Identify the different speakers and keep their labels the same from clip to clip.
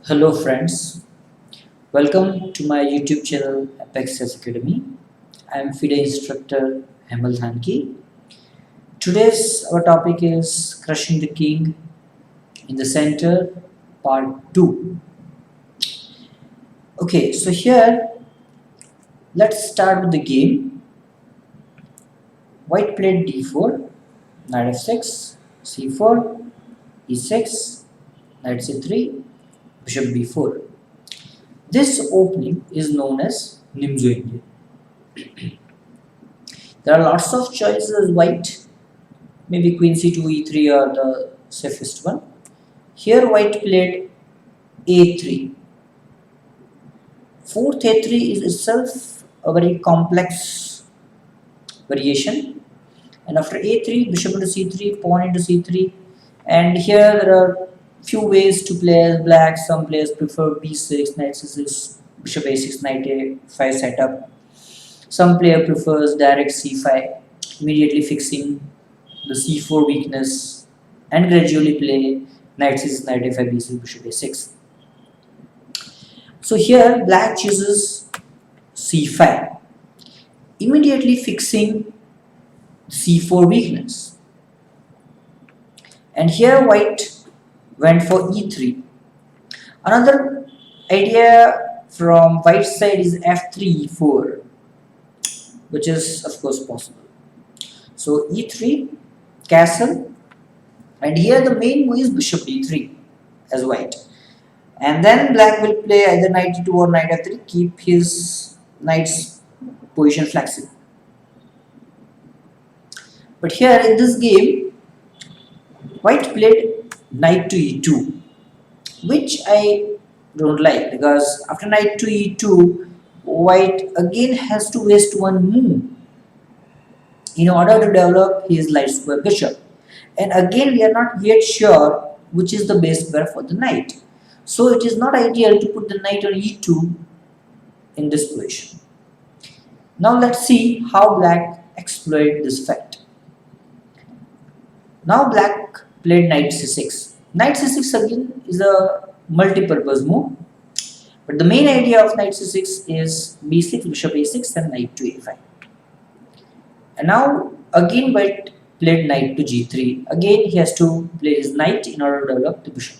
Speaker 1: Hello friends, welcome to my YouTube channel Apex Academy. I am FIDE instructor Hemal Thanki. Today's our topic is crushing the king in the center part 2. Okay, so here let's start with the game. White played d4, knight f6, c4, e6, knight c3, bishop b4. This opening is known as Nimzo Indian. There are lots of choices white, maybe queen c2, e3 are the safest one. Here white played a3. Fourth a3 is itself a very complex variation. And after a3, bishop into c3, pawn into c3. And here there are few ways to play as black. Some players prefer b6, knight c6, bishop a6, knight a5 setup. Some player prefers direct c5, immediately fixing the c4 weakness and gradually play knight c6, knight a5, b6, bishop a6. So here black chooses c5, immediately fixing c4 weakness. And here white went for e3. Another idea from white side is f3, e4, which is of course possible. So e3, castle, and here the main move is bishop d3 as white. And then black will play either knight e2 or knight f3, keep his knight's position flexible. But here in this game, white played knight to e2, which I don't like, because after knight to e2, white again has to waste one move in order to develop his light square bishop. And again we are not yet sure which is the base square for the knight. So it is not ideal to put the knight on e2 in this position. Now let's see how black exploit this fact. Now black played knight c6. Knight c6 again is a multi-purpose move. But the main idea of knight c6 is b6, bishop a6 and knight to a5. And now again white played knight to g3. Again he has to play his knight in order to develop the bishop.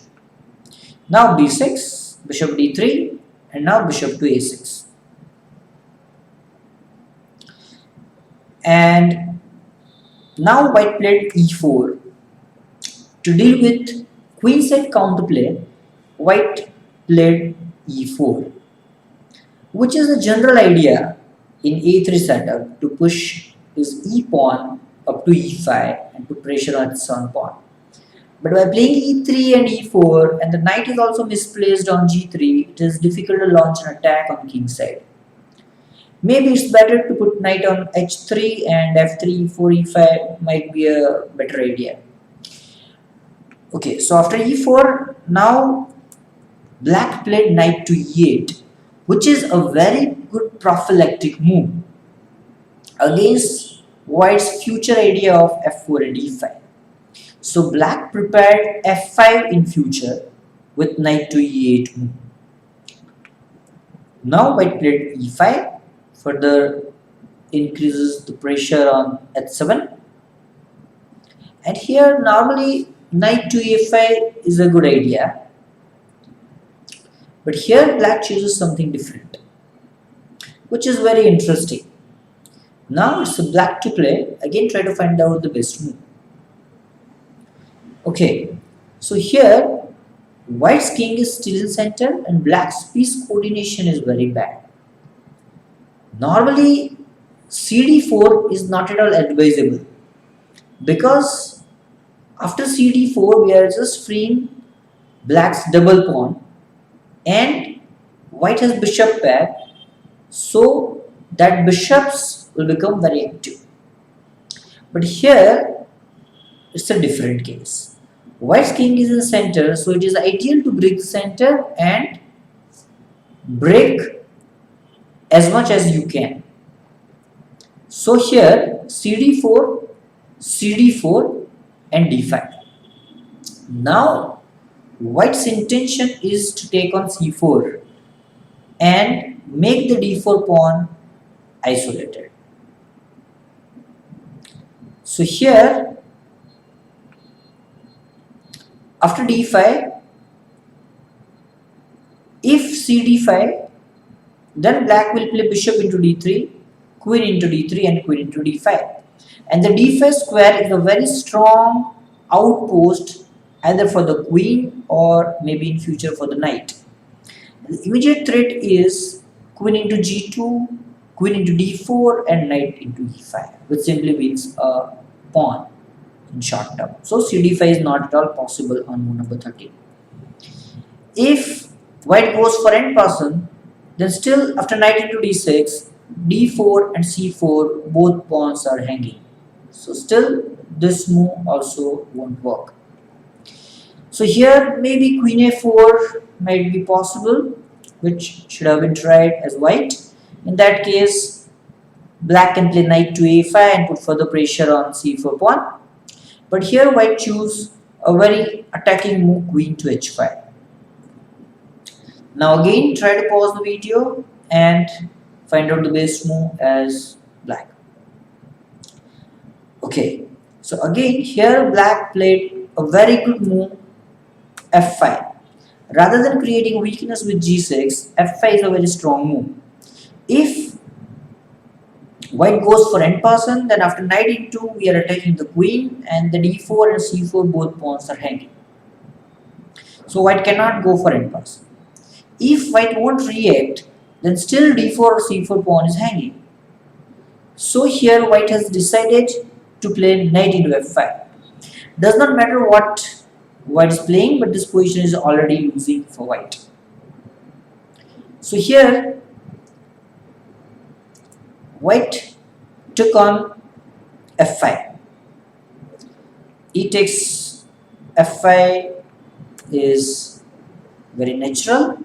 Speaker 1: Now b6, bishop d3 and now bishop to a6. And now white played e4. To deal with queenside counterplay, white played e4, which is a general idea in a3 setup to push his e pawn up to e5 and to pressure on its own pawn. But by playing e3 and e4 and the knight is also misplaced on g3, it is difficult to launch an attack on king side. Maybe it's better to put knight on h3 and f3, e4, e5 might be a better idea. Okay, so after e4, now black played knight to e8, which is a very good prophylactic move against white's future idea of f4 and e5. So black prepared f5 in future with knight to e8 move. Now white played e5, further increases the pressure on h7. And here normally knight to a5 is a good idea. But here black chooses something different, which is very interesting. Now it's black to play, again try to find out the best move. Okay, so here white's king is still in center and black's piece coordination is very bad. Normally cd4 is not at all advisable, because after cd4 we are just freeing black's double pawn and white has bishop pair, so that bishops will become very active. But here it's a different case. White's king is in center, so it is ideal to break the center and break as much as you can. So here cd4, cd4 and d5. Now White's intention is to take on c4 and make the d4 pawn isolated. So here, after d5, if cd5, then black will play bishop into d3, queen into d3 and queen into d5. And the d5 square is a very strong outpost either for the queen or maybe in future for the knight. The immediate threat is queen into g2, queen into d4 and knight into e5, which simply means a pawn in short term. So cd5 is not at all possible on move number 13. If white goes for end person, then still after knight into d6, d4 and c4 both pawns are hanging. So still this move also won't work. So here maybe queen a4 might be possible, which should have been tried as white. In that case, black can play knight to a5 and put further pressure on c4 pawn. But here white choose a very attacking move, queen to h5. Now again try to pause the video and find out the best move as black. Okay, so again here black played a very good move, f5. Rather than creating weakness with g6, f5 is a very strong move. If white goes for end person, then after knight e2 we are attacking the queen and the d4 and c4 both pawns are hanging. So white cannot go for end person. If white won't react, then still d4 or c4 pawn is hanging. So here white has decided to play knight into f5. Does not matter what white is playing, but this position is already losing for white. So here white took on f5. E takes f5 is very natural,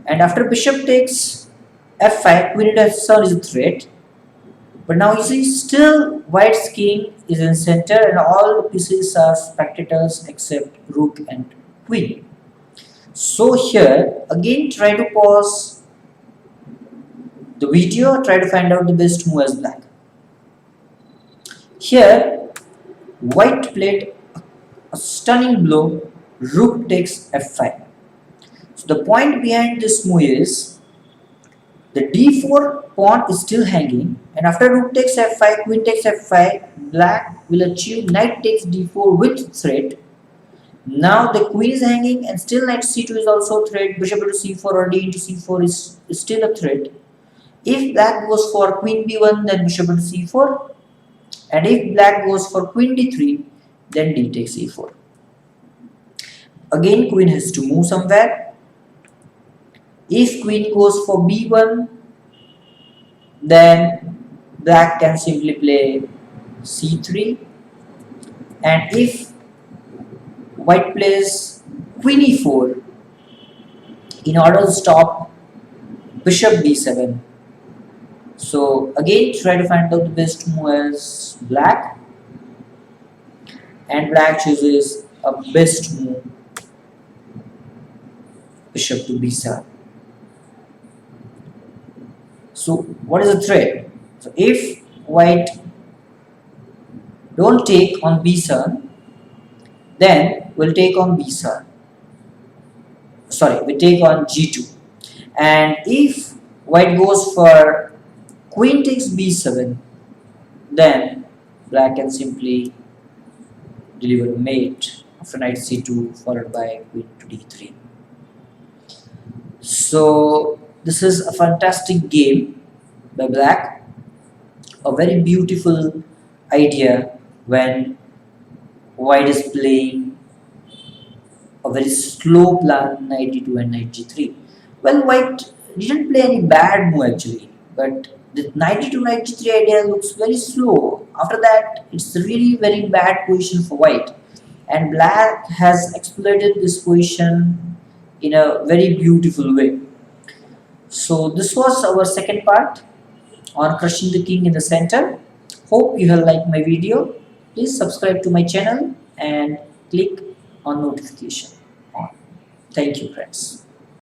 Speaker 1: and after bishop takes f5, queen into f7 is a threat. But now you see still white's king is in center and all the pieces are spectators except rook and queen. So here again try to pause the video, try to find out the best move as black. Here white played a stunning blow, rook takes f5. So the point behind this move is the d4 pawn is still hanging, and after rook takes f5, queen takes f5, black will achieve knight takes d4 with threat. Now the queen is hanging and still knight c2 is also a threat, bishop into c4 or d into c4 is still a threat. If black goes for queen b1, then bishop into c4, and if black goes for queen d3, then d takes e4. Again queen has to move somewhere. If queen goes for b1, then black can simply play c3, and if white plays queen e4 in order to stop bishop b7. So again try to find out the best move as black, and black chooses a best move, bishop to b7. So what is the threat? So if white don't take on b7, then we'll take on b7. Sorry, we take on g2. And if white goes for queen takes b7, then black can simply deliver a mate after knight c2 followed by queen to d3. So this is a fantastic game by black, a very beautiful idea when white is playing a very slow plan knight d2 and knight g3. Well, white didn't play any bad move actually, but the knight d2 knight g3 idea looks very slow. After that, it's really very bad position for white, and black has exploited this position in a very beautiful way. So this was our second part on crushing the king in the center. Hope you have liked my video. Please subscribe to my channel and click on notification on. Thank you, friends.